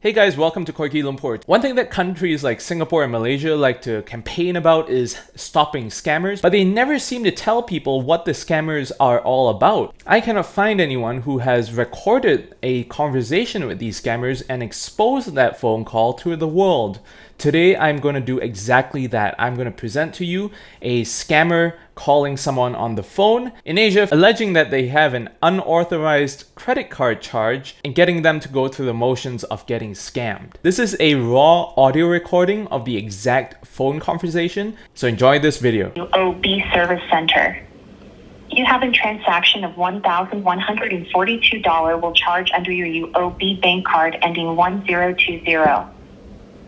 Hey guys, welcome to Kuala Lumpur. One thing that countries like Singapore and Malaysia like to campaign about is stopping scammers, but they never seem to tell people what the scammers are all about. I cannot find anyone who has recorded a conversation with these scammers and exposed that phone call to the world. Today, I'm going to do exactly that. I'm going to present to you a scammer calling someone on the phone in Asia, alleging that they have an unauthorized credit card charge and getting them to go through the motions of getting scammed. This is a raw audio recording of the exact phone conversation, so enjoy this video. UOB Service Center. You have a transaction of $1,142 will charge under your UOB bank card ending 1020.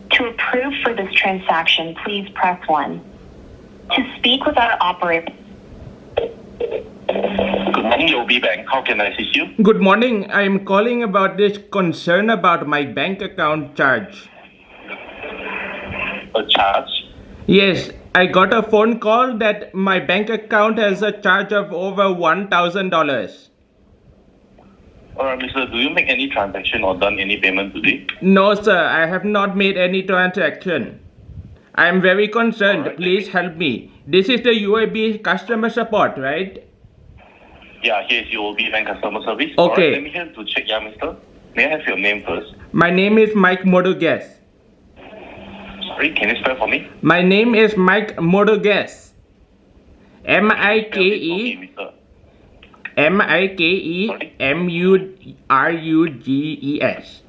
To approve for this transaction, please press 1. To speak with our operator. Good morning, UOB Bank. How can I assist you? Good morning. I am calling about this concern about my bank account charge. A charge? Yes, I got a phone call that my bank account has a charge of over $1,000. Alright, mister, do you make any transaction or done any payment today? No, sir, I have not made any transaction. I am very concerned. Alright. Please help me. This is the UAB customer support, right? Yeah, here is UOB Bank customer service. Okay. Alright, let me help to check, yeah, mister. May I have your name first? My name is Mike Modogas. Sorry, can you spell for me? My name is Mike Modogas. Spell it for me, M-I-K-E mister. M-I-K-E-M-U-R-U-G-E-S.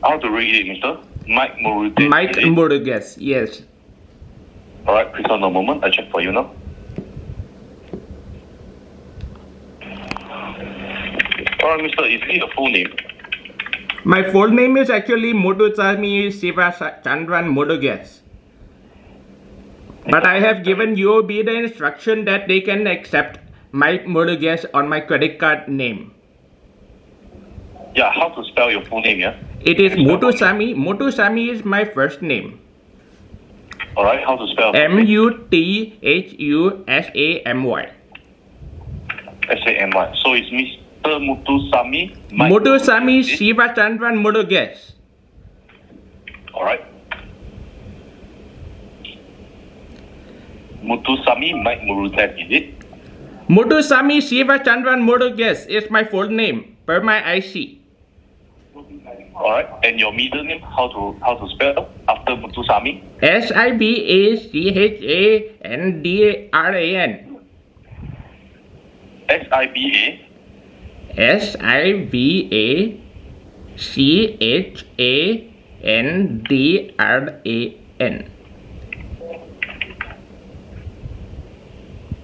How to read it, mister? Mike Murute. Mike Modogas, yes. Alright, please hold on a moment. I check for you now. Alright, mister, is it your full name? My full name is actually Modutsami Sivachandran Modogas. But I have given UOB the instruction that they can accept Mike Modogas on my credit card name. Yeah, how to spell your full name, yeah? It is Can you spell for me? Motusami. Motusami is my first name. Alright, how to spell? M-U-T-H-U-S-A-M-Y. S-A-M-Y. So it's Mr. Mutusami Mike Motusami Murute. Sivachandran Modogas. Alright. Mutusami Mike Murute, is it? Motusami Sivachandran Modogas is my full name per my IC. Alright. And your middle name, how to spell after Mutusami? S-I-V-A-C-H-A-N-D-R-A-N. S-I-B-A. S-I-V-A-C-H-A-N-D-R-A-N.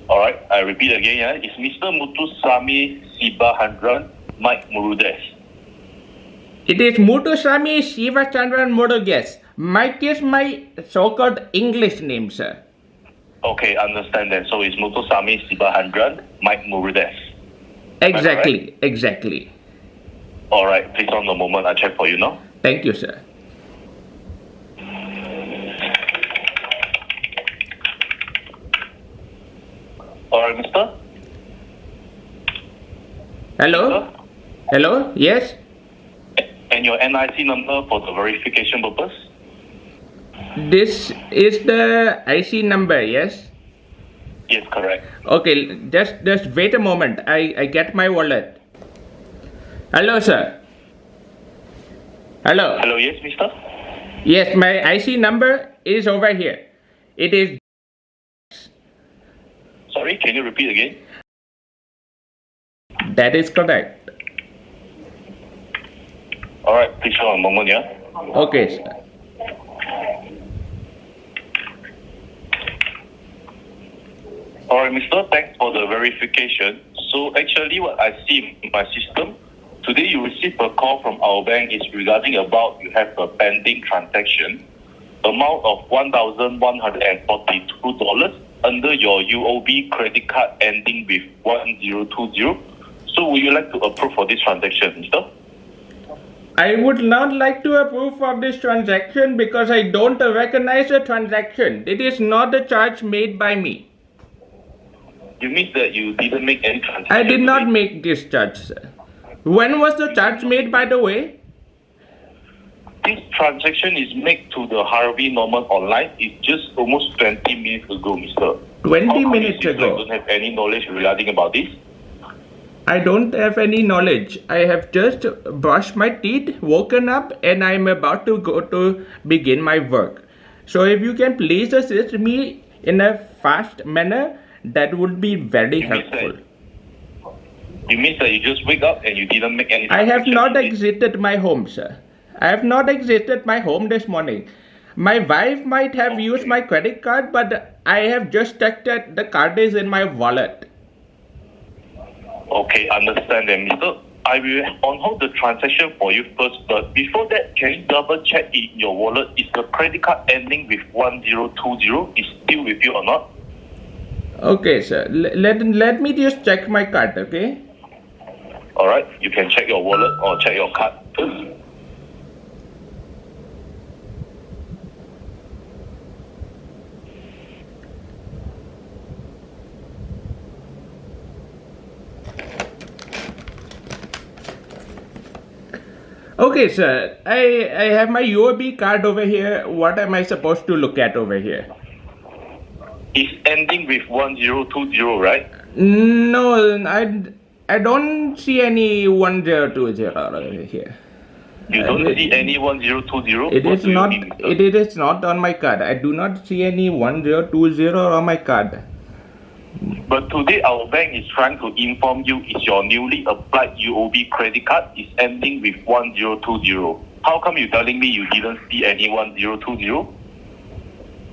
Alright, I repeat again, yeah. It's Mr. Mutusami Sibahandran Mike Murudes. It is Motusami Sivachandran Modogas. Mike is my so-called English name, sir. Okay, understand that. So it's Mutusami Sibahandran Mike Murudes. Exactly, exactly. Alright, please hold on a moment. I check for you now. Thank you, sir. Alright, mister? Hello? Hello? Yes? And your NIC number for the verification purpose? This is the IC number, yes? Yes, correct. Okay, just wait a moment. I get my wallet. Hello, sir. Hello. Hello, yes, mister? Yes, my IC number is over here. It is... Sorry, can you repeat again? That is correct. Alright, please hold on a moment, yeah? Okay, sir. Alright, mister, thanks for the verification. So actually what I see in my system, today you received a call from our bank is regarding about you have a pending transaction, amount of $1,142 under your UOB credit card ending with 1020. So would you like to approve for this transaction, mister? I would not like to approve of this transaction because I don't recognize the transaction. It is not a charge made by me. You mean that you didn't make any transaction? I did not today? make this charge, sir. When was the charge made, by the way? This transaction is made to the Harvey Norman online. It's just almost 20 minutes ago, mister. 20 minutes You ago. don't have any knowledge regarding about this? I don't have any knowledge. I have just brushed my teeth, woken up, and I'm about to go to begin my work. So if you can please assist me in a fast manner, that would be very helpful. You mean that you just wake up and you didn't make any I have transaction not in it? exited my home, sir. I have not exited my home this morning. My wife might have used my credit card, but I have just checked that the card is in my wallet. Okay, understand that, mister. I will on hold the transaction for you first, but before that, can you double check in your wallet is the credit card ending with 1020 is still with you or not? Okay, sir. Let me just check my card, okay? Alright, you can check your wallet or check your card first. Okay, sir. I have my UOB card over here. What am I supposed to look at over here? It's ending with 1020, right? No, I don't see any 1020 over here. You don't see any 1020? It What is do you not. mean, mister? It is not on my card. I do not see any 1020 on my card. But today our bank is trying to inform you it's your newly applied UOB credit card is ending with 1020. How come you telling me you didn't see any 1020?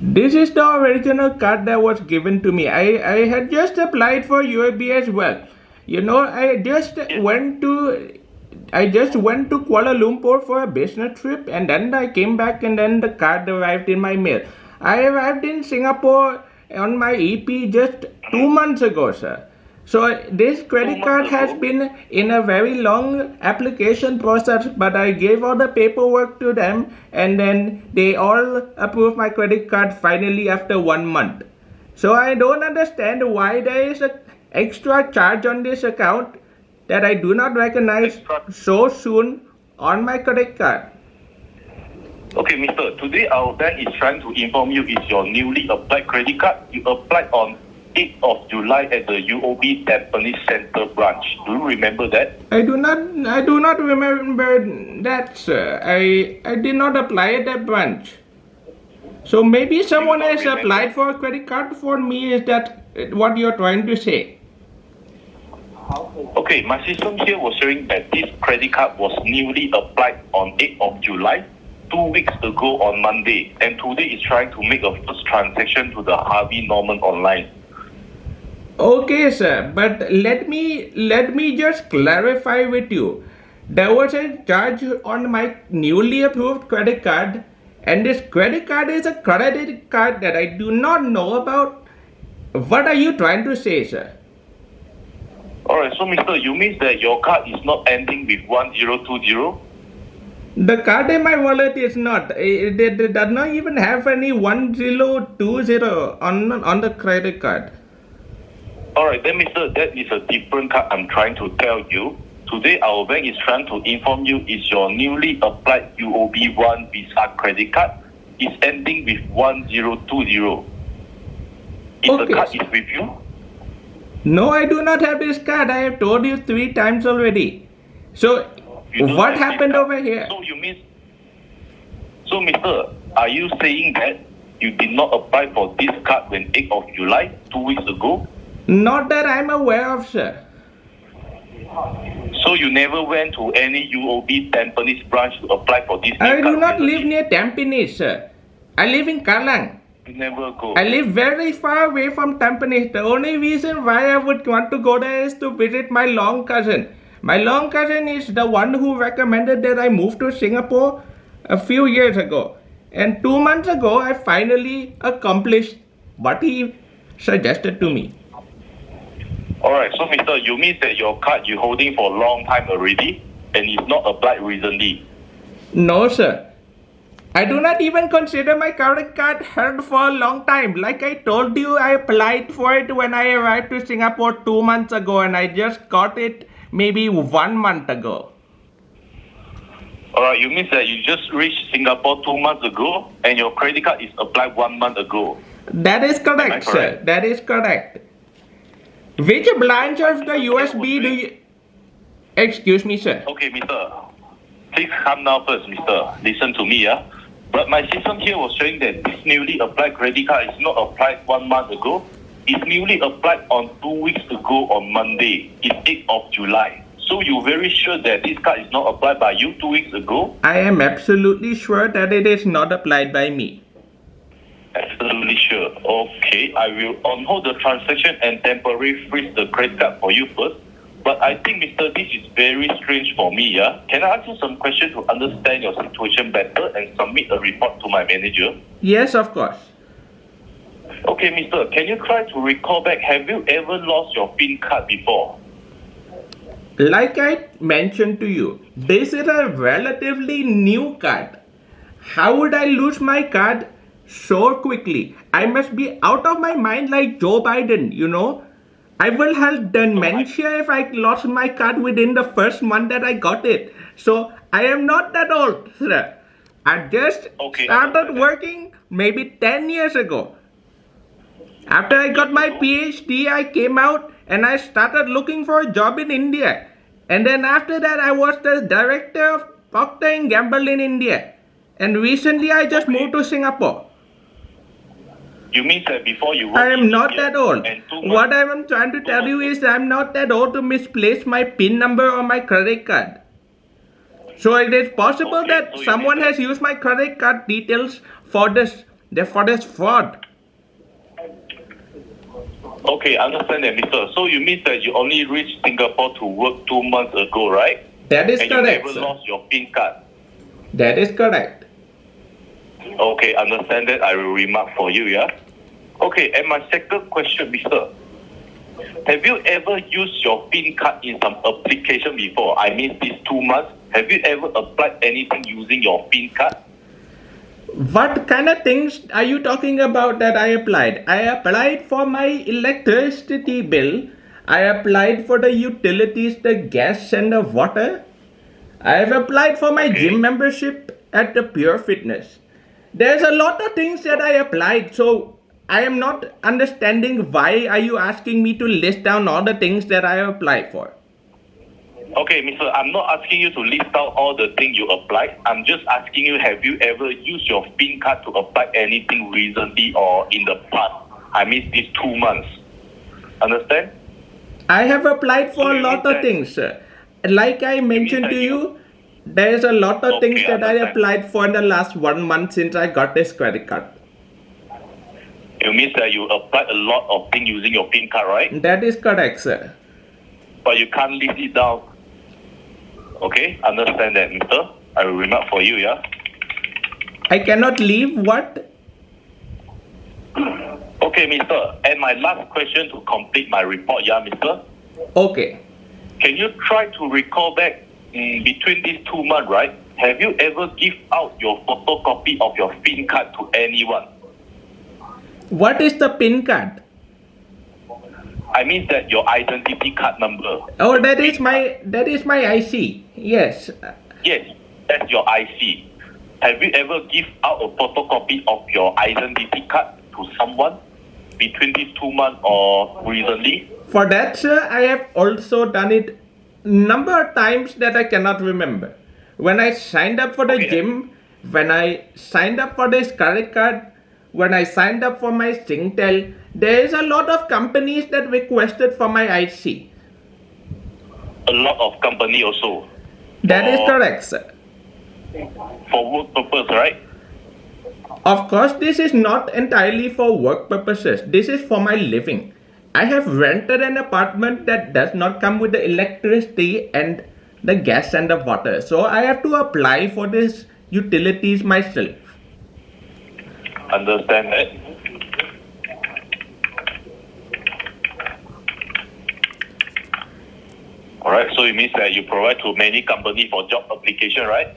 This is the original card that was given to me. I had just applied for UAB as well. You know, I just went to Kuala Lumpur for a business trip, and then I came back, and then the card arrived in my mail. I arrived in Singapore on my EP just 2 months ago, sir. So this credit card has been in a very long application process, but I gave all the paperwork to them, and then they all approved my credit card finally after 1 month. So I don't understand why there is an extra charge on this account that I do not recognize so soon on my credit card. Okay, mister, today our bank is trying to inform you it's your newly applied credit card. You applied on 8th of July at the UOB Tampines Center branch. Do you remember that? I do not remember that, sir. I did not apply at that branch. So maybe someone not has remember? applied for a credit card for me. Is that what you're trying to say? Okay, my system here was showing that this credit card was newly applied on 8th of July, 2 weeks ago on Monday, and today is trying to make a first transaction to the Harvey Norman online. Okay, sir, but let me just clarify with you. There was a charge on my newly approved credit card, and this credit card is a credit card that I do not know about. What are you trying to say, sir? Alright, so mister, you mean that your card is not ending with 1020? The card in my wallet is not. It does not even have any 1020 on the credit card. Alright, then mister, that is a different card I'm trying to tell you. Today our bank is trying to inform you it's your newly applied UOB 1 Visa credit card. It's ending with 1020. Is Okay. the card is with you? No, I do not have this card. I have told you 3 times already. So, You don't what have this happened card. over here? So mister, are you saying that you did not apply for this card when 8th of July, 2 weeks ago? Not that I'm aware of, sir. So you never went to any UOB Tampines branch to apply for this I new do card not live recently? near Tampines, sir. I live in Kallang. You never go. I live very far away from Tampines. The only reason why I would want to go there is to visit my long cousin. My long cousin is the one who recommended that I move to Singapore a few years ago. And 2 months ago, I finally accomplished what he suggested to me. Alright, so mister, you mean that your card you holding for a long time already and it's not applied recently? No, sir. I do not even consider my credit card held for a long time. Like I told you, I applied for it when I arrived to Singapore 2 months ago, and I just got it maybe 1 month ago. Alright, you mean that you just reached Singapore 2 months ago and your credit card is applied 1 month ago? That is correct, sir. correct? That is correct. Which branch of the USB do you... Excuse me, sir. Okay, mister. Please calm down first, mister. Listen to me, yeah? But my system here was showing that this newly applied credit card is not applied 1 month ago. It's newly applied on 2 weeks ago on Monday. It's 8th of July. So you're very sure that this card is not applied by you 2 weeks ago? I am absolutely sure that it is not applied by me. Absolutely sure. Okay, I will on-hold the transaction and temporarily freeze the credit card for you first. But I think, mister, this is very strange for me, yeah? Can I ask you some questions to understand your situation better and submit a report to my manager? Yes, of course. Okay, mister, can you try to recall back, have you ever lost your PIN card before? Like I mentioned to you, this is a relatively new card. How would I lose my card so quickly? I must be out of my mind like Joe Biden, you know? I will have dementia if I lost my card within the first month that I got it. So I am not that old, sir. I just started working maybe 10 years ago. After I got my PhD, I came out and I started looking for a job in India. And then after that, I was the director of Procter & Gamble in India. And recently, I just moved to Singapore. You mean that before you I am not that old. What I am trying to tell you is I'm not that old to misplace my PIN number on my credit card. So it is possible that someone has used my credit card details for this fraud. Okay, I understand that, mister. So you mean that you only reached Singapore to work 2 months ago, right? That is and correct, you never sir. lost your PIN card? That is correct. Okay, understand that. I will remark for you, yeah? Okay, and my second question, mister. Have you ever used your PIN card in some application before? I mean, these 2 months. Have you ever applied anything using your PIN card? What kind of things are you talking about that I applied? I applied for my electricity bill. I applied for the utilities, the gas and the water. I have applied for my gym membership at the Pure Fitness. There's a lot of things that I applied, so I am not understanding why are you asking me to list down all the things that I applied for. Okay, mister, I'm not asking you to list out all the things you applied. I'm just asking you, have you ever used your PIN card to apply anything recently or in the past? I mean, these 2 months. Understand? I have applied for a lot of things, sir. Like I mentioned to you, there's a lot of things that I applied for in the last 1 month since I got this credit card. You mean that you applied a lot of things using your PIN card, right? That is correct, sir. But you can't list it down. Okay, understand that, mister. I will remark for you, yeah? I cannot leave what? Okay, mister. And my last question to complete my report, yeah, mister? Okay. Can you try to recall back between these 2 months, right? Have you ever give out your photocopy of your PIN card to anyone? What is the PIN card? I mean that your identity card number. Oh, that is my IC. Yes. Yes, that's your IC. Have you ever give out a photocopy of your identity card to someone between these 2 months or recently? For that, sir, I have also done it number of times that I cannot remember. When I signed up for the gym, when I signed up for this credit card, when I signed up for my Singtel, there is a lot of companies that requested for my IC. A lot of company also. That is correct, sir. For work purpose, right? Of course, this is not entirely for work purposes. This is for my living. I have rented an apartment that does not come with the electricity and the gas and the water. So I have to apply for these utilities myself. Understand that. Alright, so it means that you provide to many companies for job application, right?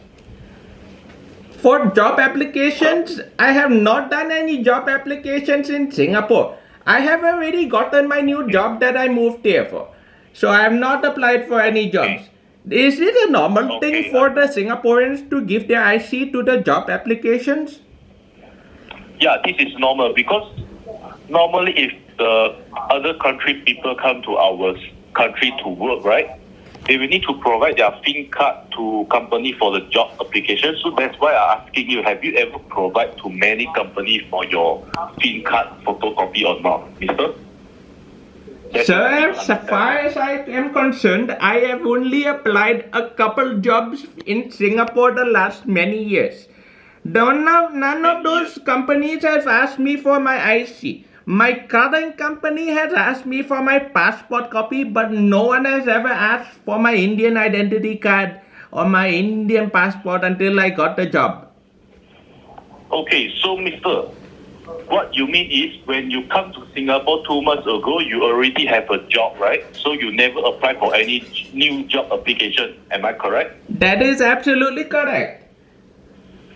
For job applications, I have not done any job applications in Singapore. I have already gotten my new job that I moved here for. So I have not applied for any jobs. Is it a normal thing for the Singaporeans to give their IC to the job applications? Yeah, this is normal because normally if the other country people come to our country to work, right, they will need to provide their PIN card to company for the job application. So that's why I'm asking you, have you ever provided to many companies for your PIN card photocopy or not, mister? Sir, as far as I am concerned, I have only applied a couple jobs in Singapore the last many years. None of those companies has asked me for my IC. My current company has asked me for my passport copy, but no one has ever asked for my Indian identity card or my Indian passport until I got the job. Okay, so mister, what you mean is when you come to Singapore 2 months ago, you already have a job, right? So you never apply for any new job application. Am I correct? That is absolutely correct.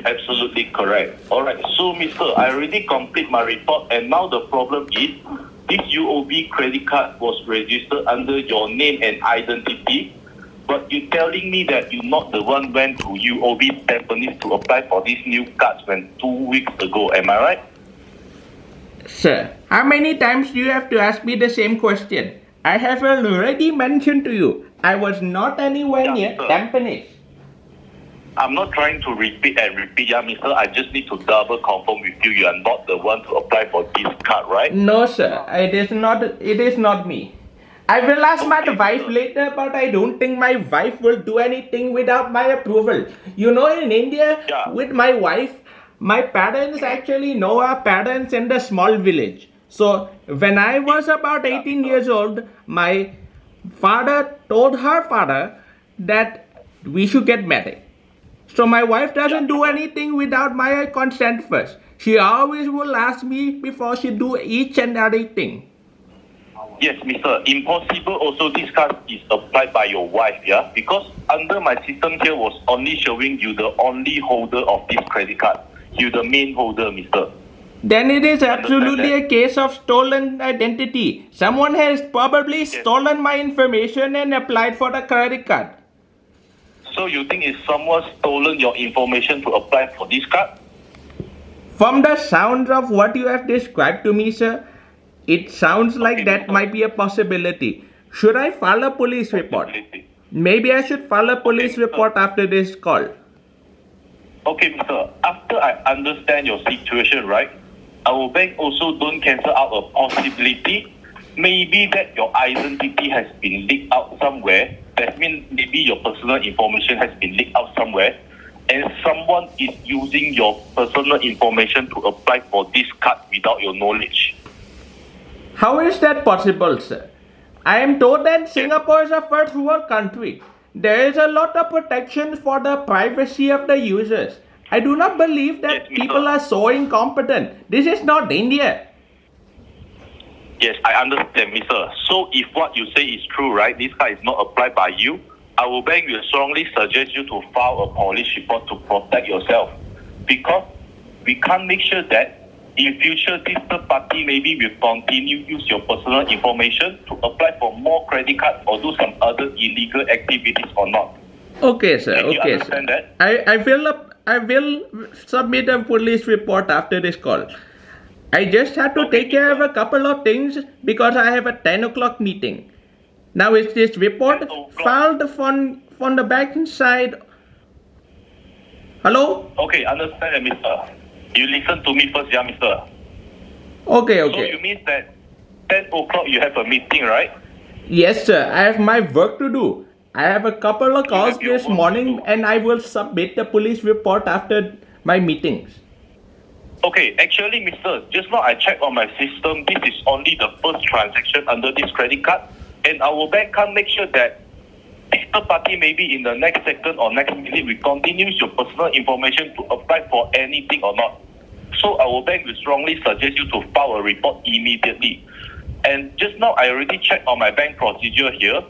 Absolutely correct. Alright, so mister, I already complete my report and now the problem is this UOB credit card was registered under your name and identity, but you're telling me that you're not the one went to UOB Tampines to apply for these new cards when 2 weeks ago. Am I right? Sir, how many times do you have to ask me the same question? I have already mentioned to you, I was not anywhere near Tampines. I'm not trying to repeat, yeah, mister. I just need to double confirm with you. You are not the one to apply for this card, right? No, sir. It is not me. I will ask my wife later, but I don't think my wife will do anything without my approval. You know, in India, with my wife, my parents actually know our parents in the small village. So when I was about 18 years old, my father told her father that we should get married. So my wife doesn't do anything without my consent first. She always will ask me before she do each and everything. Yes, mister. Impossible also this card is applied by your wife, yeah? Because under my system here was only showing you the only holder of this credit card. You the main holder, mister. Then it is absolutely a case of stolen identity. Someone has probably stolen my information and applied for the credit card. So you think it's someone stolen your information to apply for this card? From the sounds of what you have described to me, sir, it sounds like that might be a possibility. Should I file a police report? Maybe I should file a police report after this call. Okay, mister. After I understand your situation, right, our bank also don't cancel out a possibility. Maybe that your identity has been leaked out somewhere. That means maybe your personal information has been leaked out somewhere and someone is using your personal information to apply for this card without your knowledge. How is that possible, sir? I am told that Singapore is a first world country. There is a lot of protection for the privacy of the users. I do not believe that people are so incompetent. This is not India. Yes, I understand, mister. So if what you say is true, right, this card is not applied by you, our bank will strongly suggest you to file a police report to protect yourself. Because we can't make sure that in future this third party maybe will continue use your personal information to apply for more credit cards or do some other illegal activities or not. Okay, sir. Can you okay, understand sir. That? I will submit a police report after this call. I just have to take care of a couple of things because I have a 10 o'clock meeting. Now is this report filed from the back side? Hello? Okay, understand, mister. You listen to me first, yeah, mister. Okay. So you mean that 10 o'clock you have a meeting, right? Yes, sir. I have my work to do. I have a couple of calls this morning and I will submit the police report after my meetings. Okay, actually, mister, just now I checked on my system. This is only the first transaction under this credit card. And our bank can't make sure that this third party maybe in the next second or next minute will continue your personal information to apply for anything or not. So our bank will strongly suggest you to file a report immediately. And just now I already checked on my bank procedure here.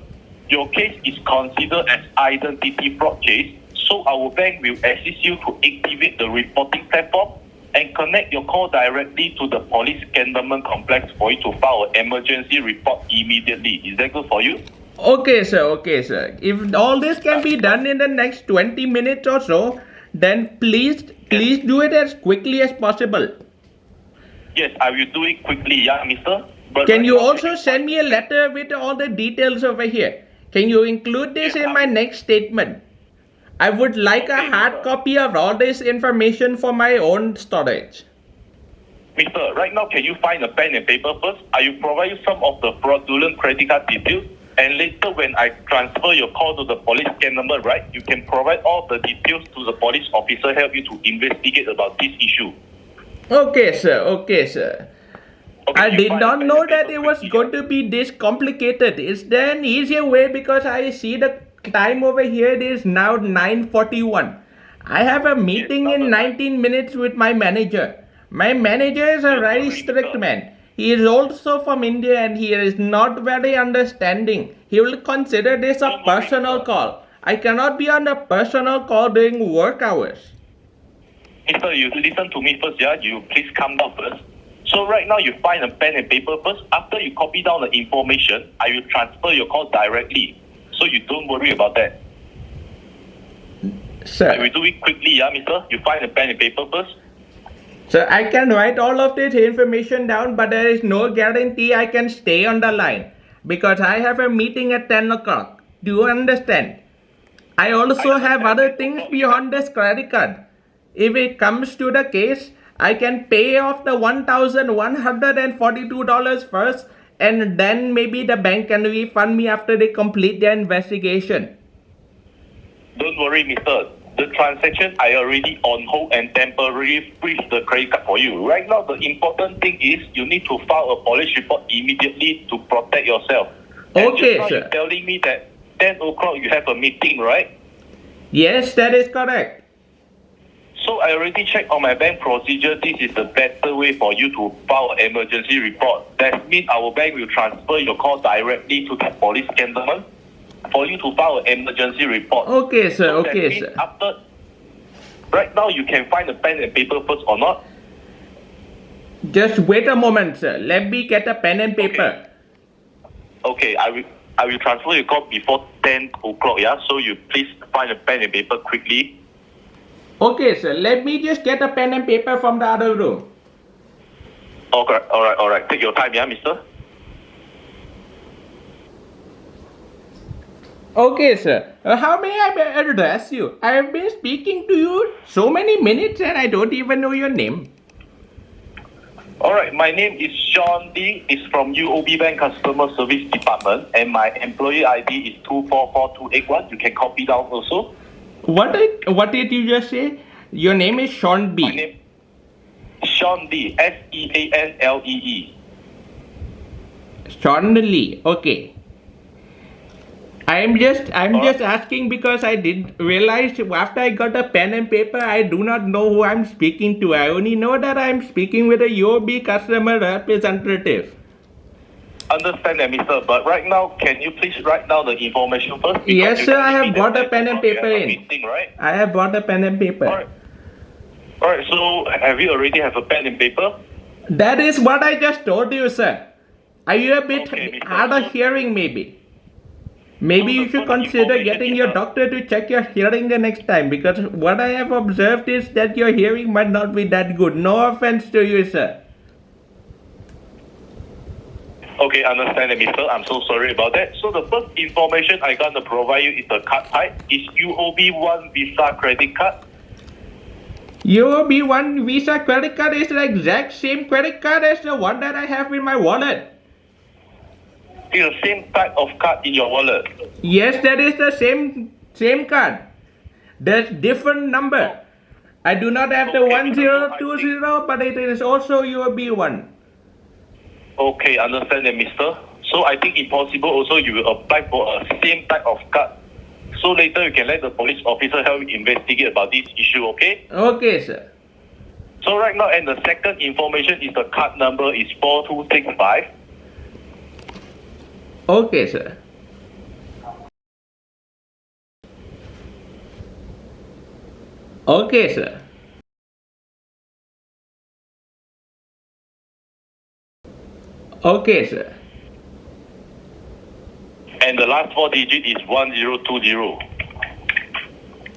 Your case is considered as identity fraud case. So our bank will assist you to activate the reporting platform and connect your call directly to the police cantonment complex for you to file an emergency report immediately. Is that good for you? Okay, sir. Okay, sir. If all this can be done in the next 20 minutes or so, then please do it as quickly as possible. Yes, I will do it quickly, yeah, mister. But Can right you now, also send me a letter with all the details over here? Can you include this Yes, in my next statement? I would like a Okay, hard sir. copy of all this information for my own storage. Mister, right now, can you find a pen and paper first? I will provide you some of the fraudulent credit card details. And later, when I transfer your call to the police scam number, right, you can provide all the details to the police officer, help you to investigate about this issue. Okay, sir. Okay, sir. Okay, I you did find a not pen know and that paper it was quickly, going to be this complicated. Is there an easier way? Because I see the time over here, it is now 9:41. I have a meeting now in the time- 19 minutes with my manager. My manager is a Don't very worry, strict sir. man. He is also from India and he is not very understanding. He will consider this a Don't worry, personal sir. call. I cannot be on a personal call during work hours. Mister, you listen to me first, yeah? You please calm down first. So right now, you find a pen and paper first. After you copy down the information, I will transfer your call directly. So you don't worry about that. I Sir. will do it quickly, yeah, mister? You find a pen and paper first. So I can write all of this information down, but there is no guarantee I can stay on the line because I have a meeting at 10 o'clock. Do you understand? I also have other things beyond this credit card. If it comes to the case, I can pay off the $1,142 first, and then maybe the bank can refund me after they complete their investigation. Don't worry, mister. The transaction I already on hold and temporarily freeze the credit card for you. Right now, the important thing is you need to file a police report immediately to protect yourself. And Okay, just now sir. you're telling me that 10 o'clock you have a meeting, right? Yes, that is correct. So I already checked on my bank procedure. This is the better way for you to file an emergency report. That means our bank will transfer your call directly to the police gentleman for you to file an emergency report. Okay, sir. So that Okay, means sir. after, right now you can find a pen and paper first or not? Just wait a moment, sir. Let me get a pen and paper. Okay, I will transfer your call before 10 o'clock, yeah? So you please find a pen and paper quickly. Okay, sir. Let me just get a pen and paper from the other room. Okay, alright. Take your time, yeah, mister? Okay, sir. How may I address you? I have been speaking to you so many minutes and I don't even know your name. Alright, my name is Sean D. It's from UOB Bank Customer Service Department, and my employee ID is 244281. You can copy down also. What did you just say? Your name is Sean B. My name Sean D. SEANLEE. Sean Lee. Okay. I'm just asking because I did realize after I got a pen and paper, I do not know who I'm speaking to. I only know that I'm speaking with a UOB customer representative. Understand that, mister, but right now, can you please write down the information first? Because Yes, you sir. can I give have me brought the a pen and you have paper a in. meeting, right? I have brought a pen and paper. Alright, so have you already have a pen and paper? That is what I just told you, sir. Are you a bit Okay, Mr. hard of hearing, maybe? Maybe you should consider getting your doctor to check your hearing the next time, because what I have observed is that your hearing might not be that good. No offense to you, sir. Okay, understand that, mister. I'm so sorry about that. So the first information I gonna provide you is the card type. It's UOB One Visa credit card. UOB One Visa credit card is the exact same credit card as the one that I have in my wallet. It's the same type of card in your wallet. Yes, that is the same card. There's different number. I do not have the Okay, 1020, but it is also UOB One. Okay, understand that, mister. So I think if possible, also you will apply for a same type of card. So later you can let the police officer help you investigate about this issue, okay? Okay, sir. So right now, and the second information is the card number is 4265. Okay, sir. Okay, sir. And And the last four digit is 1020.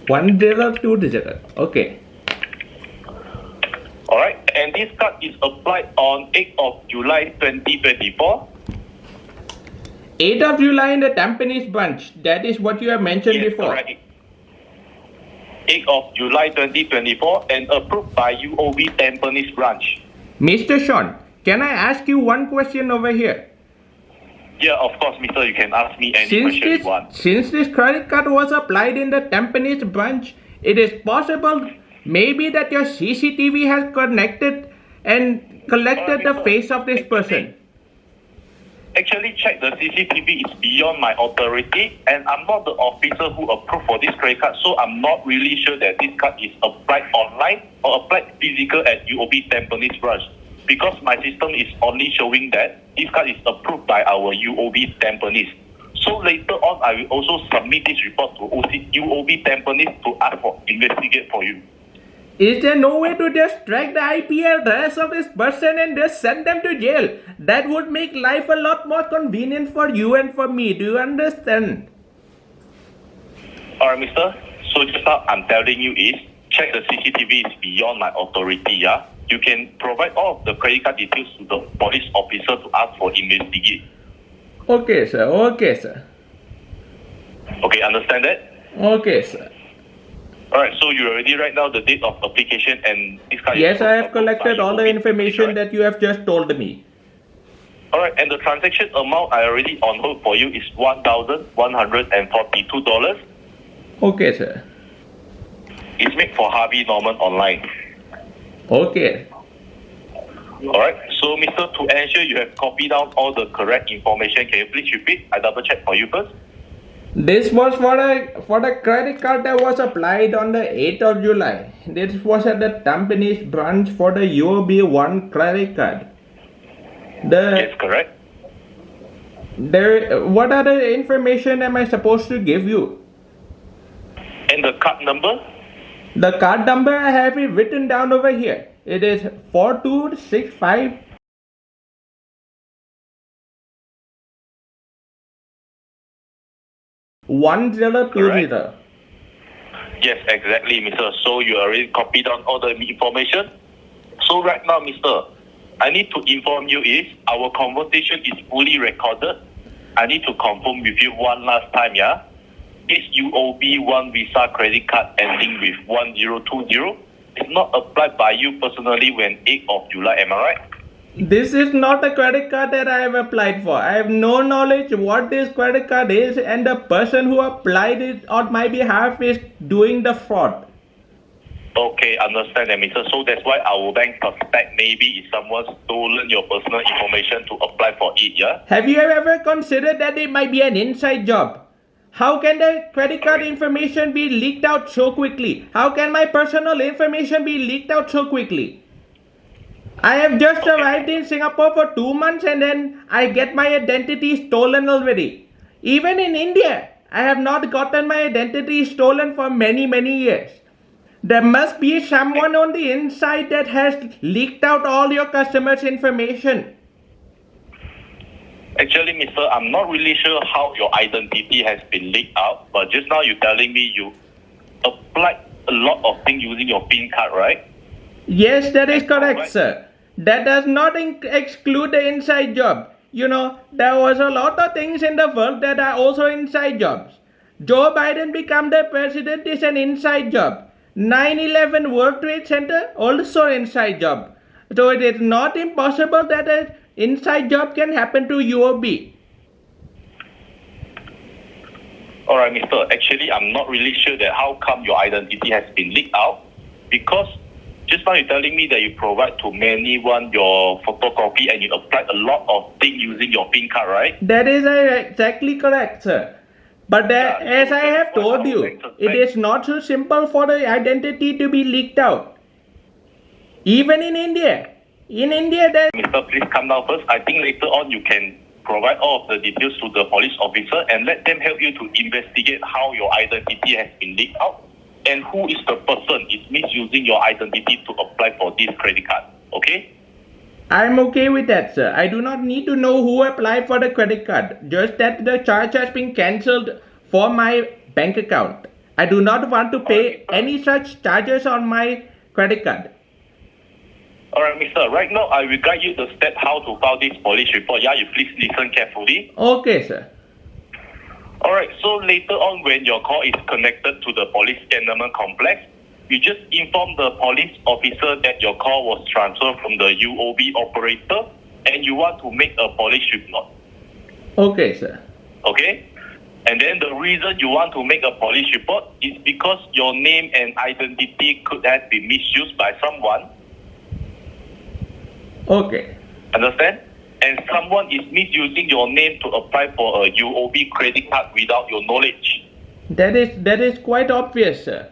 1020. Okay. Alright, and this card is applied on 8th of July 2024. 8th of July in the Tampines branch. That is what you have mentioned Yes, before. correct. 8th of July 2024 and approved by UOB Tampines branch. Mr. Sean, can I ask you one question over here? Yeah, of course, mister, you can ask me any question you want. Since this credit card was applied in the Tampines branch, it is possible maybe that your CCTV has connected and collected the face of this person. Actually, check the CCTV is beyond my authority, and I'm not the officer who approved for this credit card, so I'm not really sure that this card is applied online or applied physical at UOB Tampines branch, because my system is only showing that this card is approved by our UOB Tampines. So later on, I will also submit this report to UOB Tampines to ask for investigate for you. Is there no way to just track the IP address of this person and just send them to jail? That would make life a lot more convenient for you and for me. Do you understand? Alright, mister. So just now I'm telling you is, check the CCTV is beyond my authority, yeah? You can provide all of the credit card details to the police officer to ask for investigate. Okay, sir. Okay, sir. Okay, understand that? Okay, sir. Alright, so you already write down the date of application and this card. Yes, I have collected all the information that you have just told me. Alright, and the transaction amount I already on hold for you is $1,142. Okay, sir. It's made for Harvey Norman Online. Okay. Alright, so mister, to ensure you have copied down all the correct information, can you please repeat? I double check for you first. This was for the credit card that was applied on the 8th of July. This was at the Tampines branch for the UOB 1 credit card. Yes, correct. What other information am I supposed to give you? And the card number? The card number I have it written down over here. It is 4265. $1020. Yes, exactly, mister. So you already copied down all the information. So right now, mister, I need to inform you is our conversation is fully recorded. I need to confirm with you one last time, yeah? This UOB 1 Visa credit card ending with 1020 is not applied by you personally when 8th of July, am I right? This is not the credit card that I have applied for. I have no knowledge what this credit card is, and the person who applied it on my behalf is doing the fraud. Okay, understand that, mister. So that's why our bank suspect maybe if someone stolen your personal information to apply for it, yeah? Have you ever considered that it might be an inside job? How can the credit card information be leaked out so quickly? How can my personal information be leaked out so quickly? I have just arrived in Singapore for 2 months and then I get my identity stolen already. Even in India, I have not gotten my identity stolen for many years. There must be someone on the inside that has leaked out all your customers' information. Actually, mister, I'm not really sure how your identity has been leaked out, but just now you're telling me you applied a lot of things using your PIN card, right? Yes, that is correct, sir. That does not exclude the inside job. You know, there was a lot of things in the world that are also inside jobs. Joe Biden become the president is an inside job. 9/11 World Trade Center also inside job. So it is not impossible that an inside job can happen to UOB. Alright, mister. Actually, I'm not really sure that how come your identity has been leaked out, because just now you're telling me that you provide to anyone your photocopy and you applied a lot of things using your PIN card, right? That is exactly correct, sir. But as I have told you, it is not so simple for the identity to be leaked out. Even in India. There... Mister, please come down first. I think later on you can provide all of the details to the police officer and let them help you to investigate how your identity has been leaked out and who is the person is misusing your identity to apply for this credit card. Okay? I'm okay with that, sir. I do not need to know who applied for the credit card, just that the charge has been cancelled for my bank account. I do not want to pay any such charges on my credit card. Alright, mister. Right now, I will guide you the step how to file this police report. Yeah, you please listen carefully. Okay, sir. Alright, so later on when your call is connected to the police cantonment complex, you just inform the police officer that your call was transferred from the UOB operator and you want to make a police report. Okay, sir. Okay? And then the reason you want to make a police report is because your name and identity could have been misused by someone. Okay. Understand? And someone is misusing your name to apply for a UOB credit card without your knowledge. That is quite obvious, sir.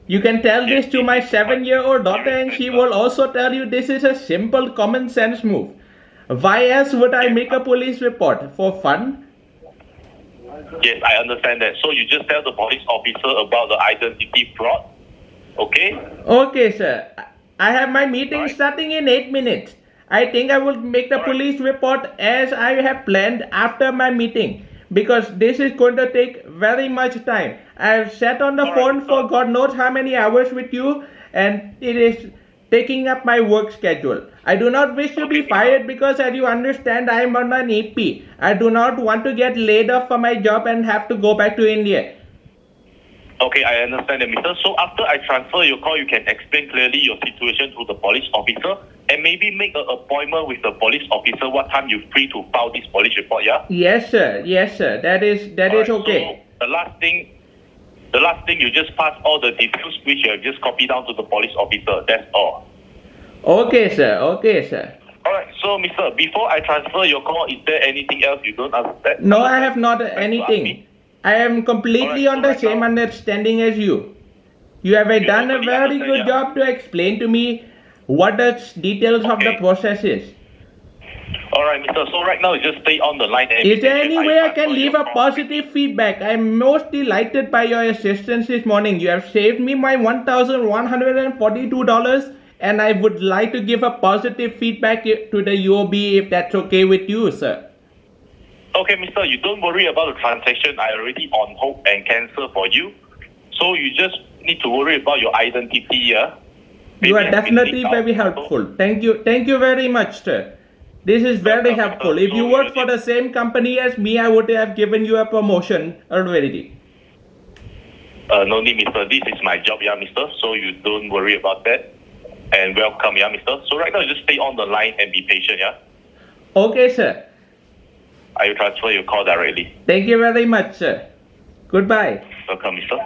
You can tell this to my 7-year-old daughter and she will also tell you this is a simple common sense move. Why else would I make a police report? For fun? Yes, I understand that. So you just tell the police officer about the identity fraud. Okay? Okay, sir. I have my meeting starting in 8 minutes. I think I will make the police report as I have planned after my meeting because this is going to take very much time. I have sat on the phone for God knows how many hours with you and it is taking up my work schedule. I do not wish to be fired because as you understand I am on an EP. I do not want to get laid off from my job and have to go back to India. Okay, I understand that, mister. So after I transfer your call, you can explain clearly your situation to the police officer and maybe make an appointment with the police officer what time you're free to file this police report, yeah? Yes, sir. Yes, sir. That is okay. So the last thing, you just pass all the details which you have just copied down to the police officer. That's all. Okay, sir. Okay, sir. Alright, so mister, before I transfer your call, is there anything else you don't understand? No, I have not anything. I am completely on the same understanding as you. You have done a very good job to explain to me what the details of the process is. Alright, mister. So right now, you just stay on the line. And is there any way I can leave a positive feedback? I am most delighted by your assistance this morning. You have saved me my $1,142 and I would like to give a positive feedback to the UOB if that's okay with you, sir. Okay, mister, you don't worry about the transaction. I already on hold and cancel for you. So you just need to worry about your identity, yeah? You are definitely very helpful. Thank you. Thank you very much, sir. This is very helpful. If you worked for the same company as me, I would have given you a promotion already. No need, mister. This is my job, yeah, mister. So you don't worry about that. And welcome, yeah, mister. So right now, just stay on the line and be patient, yeah? Okay, sir. I will transfer your call directly. Thank you very much, sir. Goodbye. Welcome, mister.